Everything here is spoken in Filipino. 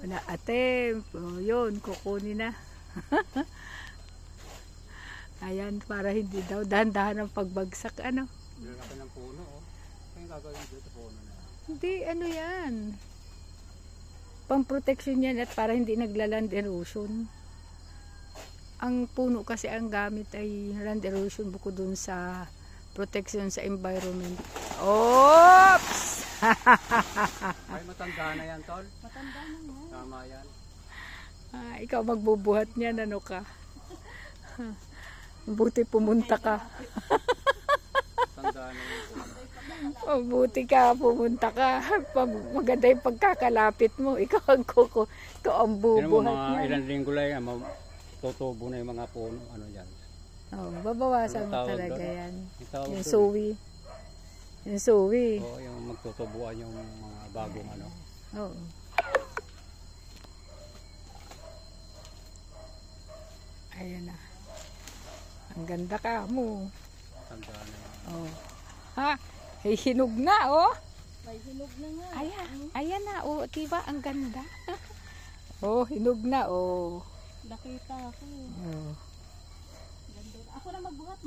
Na ate, yun, kukunin na. Ayan, para hindi daw dahan-dahan ang pagbagsak, ano. Meron ako ng puno, oh. Kaya gagawin dito puno na. Hindi, ano yan. Pang-protection yan at para hindi nagla-land erosion. Ang puno kasi ang gamit ay land erosion bukod dun sa protection sa environment. Oops! Ay, matanda na yan, tol. Matanda na yan. Tama yan. Ikaw magbubuhat niyan, ano ka? Buti pumunta ka. Tanda na yan. Mabuti ka, pumunta ka. Maganda yung pagkakalapit mo. Ikaw ang bubuhat mga niyan. ilang linggo lang yan, tutubo na yung mga puno, ano yan. Oh, babawasan mo Ano tawag talaga doon? yan. Tawag Yung doon, suwi. Yung suwi. Oo, yung magtutubuan yung mga bagong ano. Oo. Ayan na. Ang ganda ka mo. Tanda na yan. Oh. Ha? Hey, hinog na, oh. May hinog na nga. Ayan na, oh. Diba? Ang ganda. Oh, hinog na, oh. Nakita ako. Oh. Ganda. Ako na magbuhat.